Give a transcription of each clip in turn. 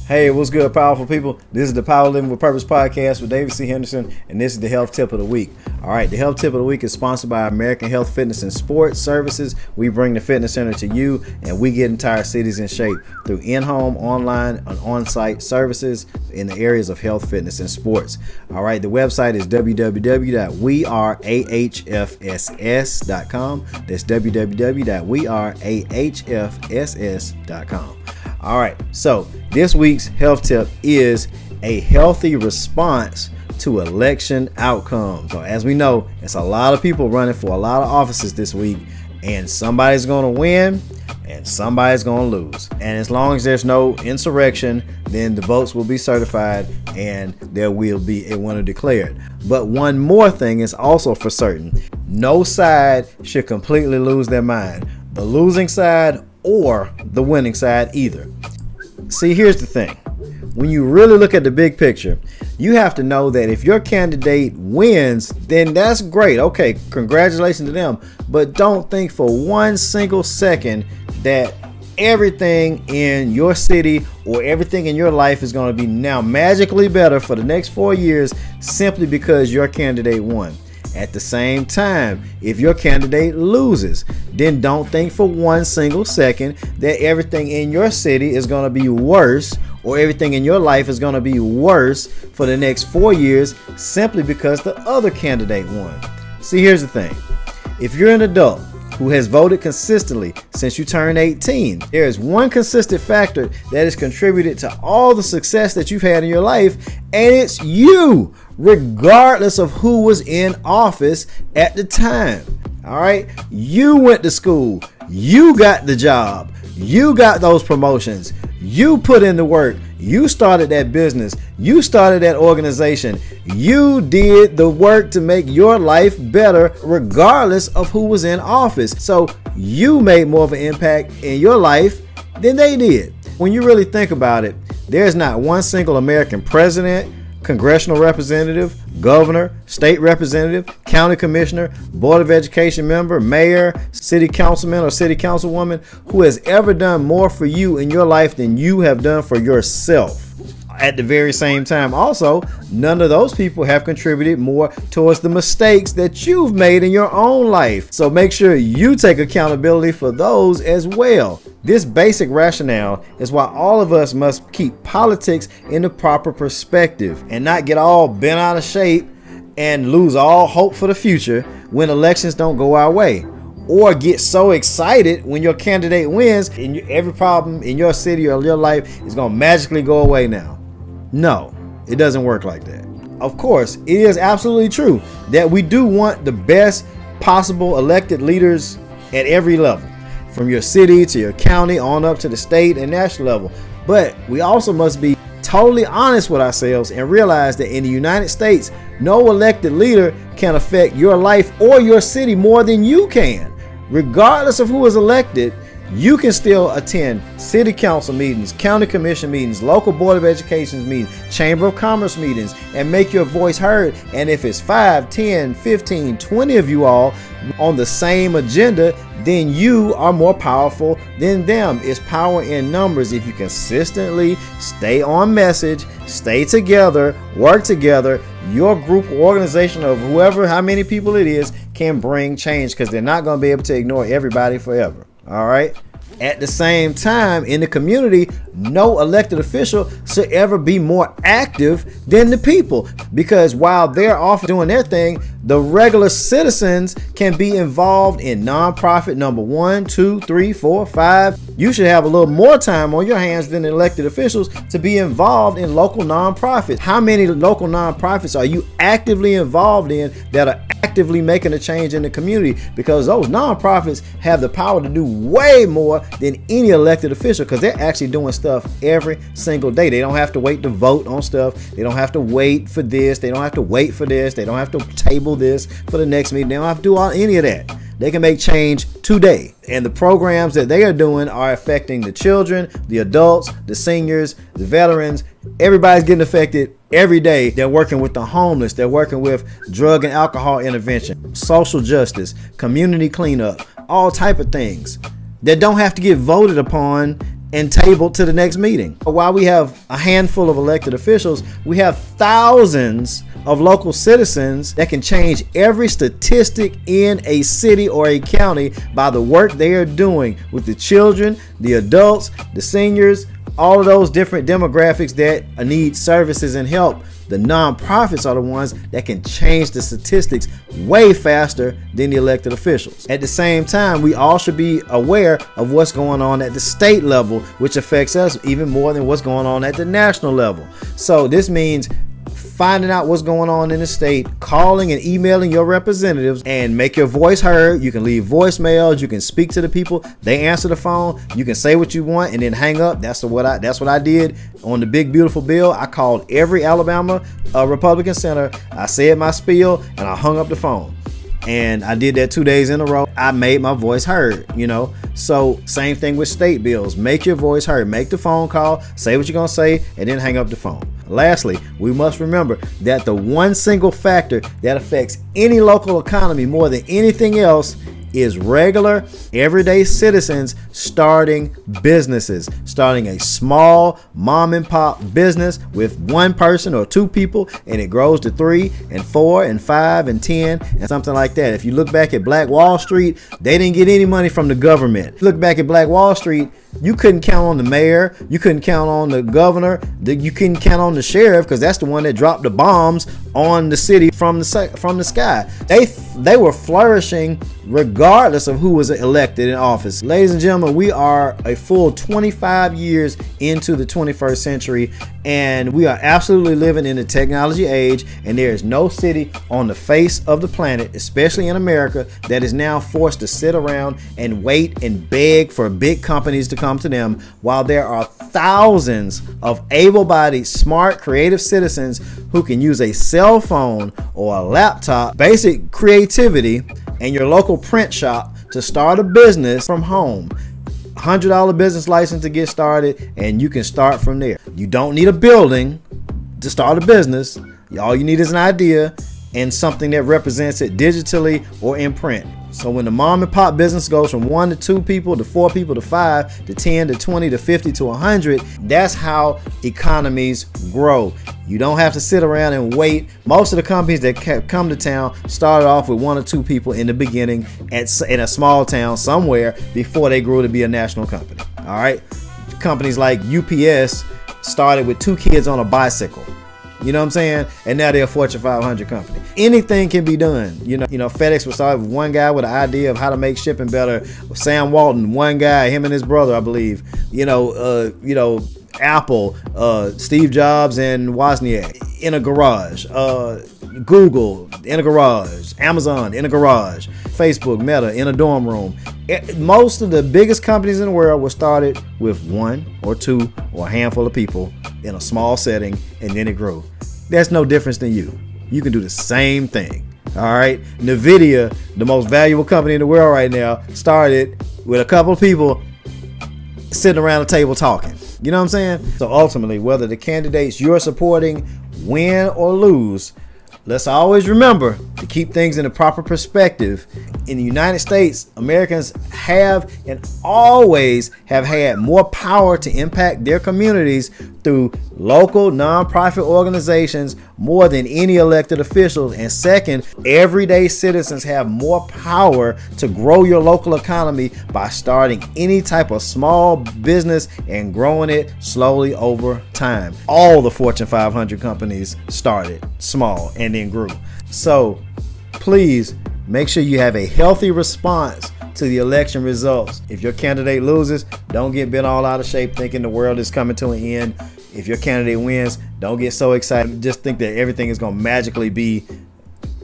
Hey, what's good, powerful people? This is the Power Living with Purpose podcast with David C. Henderson, and this is the health tip of the week. All right, the health tip of the week is sponsored by American Health Fitness and Sports Services. We bring the fitness center to you, and we get entire cities in shape through in-home, online, and on-site services in the areas of health, fitness, and sports. All right, the website is www.weareahfss.com. That's www.weareahfss.com. All right, so this week's health tip is a healthy response to election outcomes. So as we know, it's a lot of people running for a lot of offices this week, and somebody's going to win and somebody's going to lose. And as long as there's no insurrection, then the votes will be certified and there will be a winner declared. But one more thing is also for certain: no side should completely lose their mind. The losing side or the winning side either. See, here's the thing. When you really look at the big picture, you have to know that if your candidate wins, then that's great. Okay, congratulations to them. But don't think for one single second that everything in your city or everything in your life is going to be now magically better for the next 4 years simply because your candidate won. At the same time, if your candidate loses, then don't think for one single second that everything in your city is going to be worse or everything in your life is going to be worse for the next 4 years simply because the other candidate won. See, here's the thing. If you're an adult who has voted consistently since you turned 18, there is one consistent factor that has contributed to all the success that you've had in your life, and it's you, regardless of who was in office at the time. All right, you went to school, you got the job, you got those promotions, you put in the work, you started that business, you started that organization, you did the work to make your life better regardless of who was in office. So you made more of an impact in your life than they did. When you really think about it, there's not one single American president, congressional representative, governor, state representative, county commissioner, board of education member, mayor, city councilman or city councilwoman who has ever done more for you in your life than you have done for yourself. At the very same time, also, none of those people have contributed more towards the mistakes that you've made in your own life. So make sure you take accountability for those as well. This basic rationale is why all of us must keep politics in the proper perspective and not get all bent out of shape and lose all hope for the future when elections don't go our way. Or get so excited when your candidate wins and every problem in your city or your life is going to magically go away now. No, it doesn't work like that. Of course, it is absolutely true that we do want the best possible elected leaders at every level, from your city to your county on up to the state and national level. But we also must be totally honest with ourselves and realize that in the United States, no elected leader can affect your life or your city more than you can. Regardless of who is elected, you can still attend city council meetings, county commission meetings, local board of education meetings, chamber of commerce meetings, and make your voice heard. And if it's 5, 10, 15, 20 of you all on the same agenda, then you are more powerful than them. It's power in numbers. If you consistently stay on message, stay together, work together, your group or organization of whoever, how many people it is, can bring change, because they're not going to be able to ignore everybody forever. All right. At the same time, in the community, no elected official should ever be more active than the people, because while they're off doing their thing, the regular citizens can be involved in nonprofit number 1, 2, 3, 4, 5. You should have a little more time on your hands than elected officials to be involved in local nonprofits. How many local nonprofits are you actively involved in that are actively making a change in the community? Because those nonprofits have the power to do way more than any elected official, because they're actually doing stuff every single day. They don't have to wait to vote on stuff. They don't have to wait for this. They don't have to wait for this. They don't have to table this for the next meeting. They don't have to do any of that. They can make change today. And the programs that they are doing are affecting the children, the adults, the seniors, the veterans. Everybody's getting affected every day. They're working with the homeless. They're working with drug and alcohol intervention, social justice, community cleanup, all type of things that don't have to get voted upon and tabled to the next meeting. While we have a handful of elected officials, we have thousands of local citizens that can change every statistic in a city or a county by the work they are doing with the children, the adults, the seniors, all of those different demographics that need services and help. The nonprofits are the ones that can change the statistics way faster than the elected officials. At the same time, we all should be aware of what's going on at the state level, which affects us even more than what's going on at the national level. So this means finding out what's going on in the state, calling and emailing your representatives, and make your voice heard. You can leave voicemails, you can speak to the people, they answer the phone, you can say what you want and then hang up. That's what I did on the big beautiful bill. I called every Alabama Republican senator, I said my spiel, and I hung up the phone. And I did that 2 days in a row. I made my voice heard, So same thing with state bills. Make your voice heard. Make the phone call, say what you're going to say, and then hang up the phone. Lastly, we must remember that the one single factor that affects any local economy more than anything else is regular, everyday citizens starting businesses, starting a small mom and pop business with one person or two people, and it grows to 3 and 4 and 5 and 10 and something like that. If you look back at Black Wall Street, they didn't get any money from the government. Look back at Black Wall Street, you couldn't count on the mayor, you couldn't count on the governor, you couldn't count on the sheriff, because that's the one that dropped the bombs on the city from the sky. They were flourishing regardless of who was elected in office. Ladies and gentlemen, we are a full 25 years into the 21st century, and we are absolutely living in the technology age, and there is no city on the face of the planet, especially in America, that is now forced to sit around and wait and beg for big companies to come to them, while there are thousands of able-bodied, smart, creative citizens who can use a cell phone or a laptop, basic creativity, and your local print shop to start a business from home. $100 business license to get started, and you can start from there. You don't need a building to start a business. All you need is an idea and something that represents it digitally or in print. So when the mom and pop business goes from 1 to 2 people to 4 people to 5 to 10 to 20 to 50 to 100, that's how economies grow. You don't have to sit around and wait. Most of the companies that come to town started off with 1 or 2 people in the beginning in a small town somewhere before they grew to be a national company. All right. Companies like UPS started with 2 kids on a bicycle. You know what I'm saying? And now they're a Fortune 500 company. Anything can be done. You know, FedEx was started with one guy with an idea of how to make shipping better. Sam Walton, one guy, him and his brother, I believe. Apple, Steve Jobs and Wozniak in a garage. Google in a garage. Amazon in a garage. Facebook, Meta in a dorm room. Most of the biggest companies in the world were started with 1 or 2 or a handful of people in a small setting, and then it grew. That's no difference than you. You can do the same thing. All right. NVIDIA, the most valuable company in the world right now, started with a couple of people sitting around a table talking. You know what I'm saying? So ultimately, whether the candidates you're supporting win or lose, let's always remember to keep things in the proper perspective. In the United States, Americans have and always have had more power to impact their communities through local nonprofit organizations more than any elected officials. And second, everyday citizens have more power to grow your local economy by starting any type of small business and growing it slowly over time. All the Fortune 500 companies started small and then grew. So please make sure you have a healthy response to the election results. If your candidate loses, don't get bent all out of shape thinking the world is coming to an end. If your candidate wins, don't get so excited. Just think that everything is going to magically be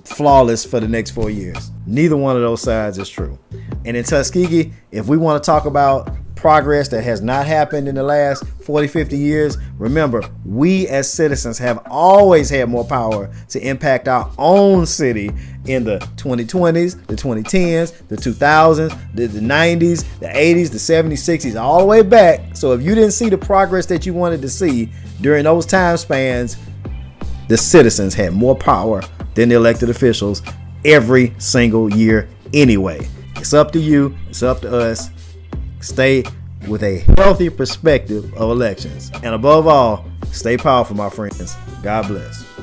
flawless for the next 4 years. Neither one of those sides is true. And in Tuskegee, if we want to talk about progress that has not happened in the last 40, 50 years, remember, we as citizens have always had more power to impact our own city in the 2020s, the 2010s, the 2000s, the 90s, the 80s, the 70s, 60s, all the way back. So if you didn't see the progress that you wanted to see during those time spans, the citizens had more power than the elected officials every single year anyway. It's up to you. It's up to us. Stay with a healthy perspective of elections. And above all, stay powerful, my friends. God bless.